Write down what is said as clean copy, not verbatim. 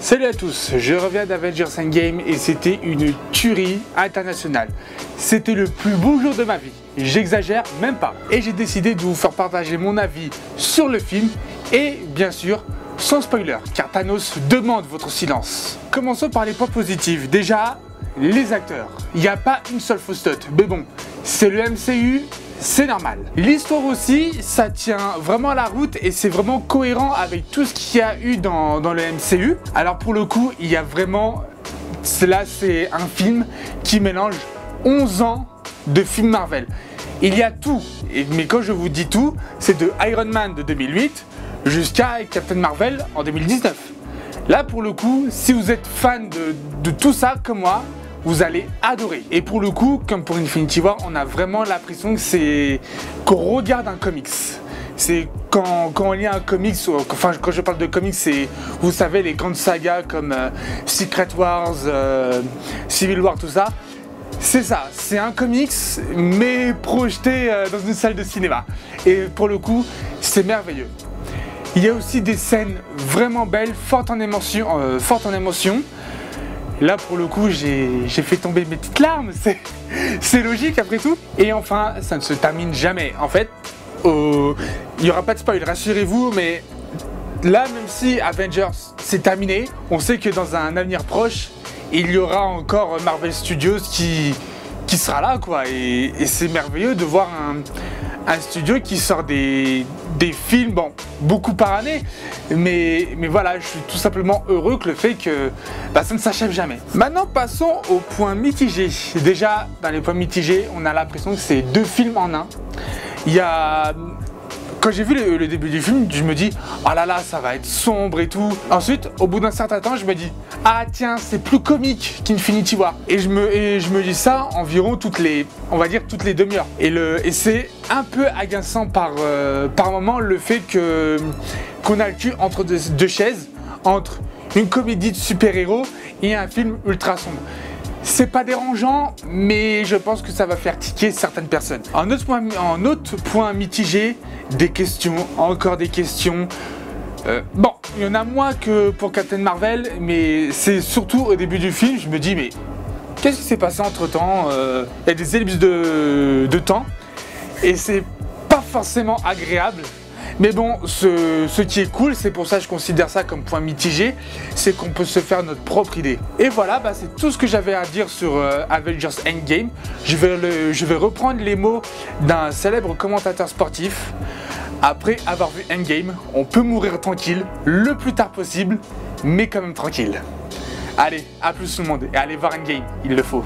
Salut à tous, je reviens d'Avengers Endgame et c'était une tuerie internationale. C'était le plus beau jour de ma vie, j'exagère même pas. Et j'ai décidé de vous faire partager mon avis sur le film et bien sûr sans spoiler, car Thanos demande votre silence. Commençons par les points positifs. Déjà, les acteurs. Il n'y a pas une seule fausse note, mais bon, c'est le MCU. C'est normal. L'histoire aussi, ça tient vraiment la route et c'est vraiment cohérent avec tout ce qu'il y a eu dans le MCU. Alors pour le coup, il y a vraiment... Là, c'est un film qui mélange 11 ans de films Marvel. Il y a tout. Mais quand je vous dis tout, c'est de Iron Man de 2008 jusqu'à Captain Marvel en 2019. Là, pour le coup, si vous êtes fan de tout ça comme moi, vous allez adorer. Et pour le coup, comme pour Infinity War, on a vraiment l'impression que qu'on regarde un comics. C'est quand on lit un comics, enfin quand je parle de comics, c'est, vous savez, les grandes sagas comme Secret Wars, Civil War, tout ça. C'est ça, c'est un comics, mais projeté dans une salle de cinéma. Et pour le coup, c'est merveilleux. Il y a aussi des scènes vraiment belles, fortes en émotion. Là, pour le coup, j'ai fait tomber mes petites larmes, c'est logique après tout. Et enfin, ça ne se termine jamais. En fait, il n'y aura pas de spoil, rassurez-vous, mais là, même si Avengers c'est terminé, on sait que dans un avenir proche, il y aura encore Marvel Studios qui sera là, quoi. Et c'est merveilleux de voir un studio qui sort des films, bon, beaucoup par année, mais voilà, je suis tout simplement heureux que le fait que ça ne s'achève jamais. Maintenant, passons aux points mitigés. Déjà, dans les points mitigés, on a l'impression que c'est deux films en un. Il y a... Quand j'ai vu le début du film, je me dis « Oh là là, ça va être sombre et tout ». Ensuite, au bout d'un certain temps, je me dis « Ah tiens, c'est plus comique qu'Infinity War ». Et je me dis ça environ on va dire toutes les demi-heures. Et c'est un peu agaçant par moment le fait qu'on a le cul entre deux chaises, entre une comédie de super-héros et un film ultra sombre. C'est pas dérangeant, mais je pense que ça va faire tiquer certaines personnes. En autre point mitigé, des questions, encore des questions. Bon, il y en a moins que pour Captain Marvel, mais c'est surtout au début du film, je me dis mais qu'est-ce qui s'est passé entre temps? Il y a des ellipses de temps et c'est pas forcément agréable. Mais bon, ce qui est cool, c'est pour ça que je considère ça comme point mitigé, c'est qu'on peut se faire notre propre idée. Et voilà, c'est tout ce que j'avais à dire sur Avengers Endgame. Je vais reprendre les mots d'un célèbre commentateur sportif. Après avoir vu Endgame, on peut mourir tranquille, le plus tard possible, mais quand même tranquille. Allez, à plus tout le monde, et allez voir Endgame, il le faut.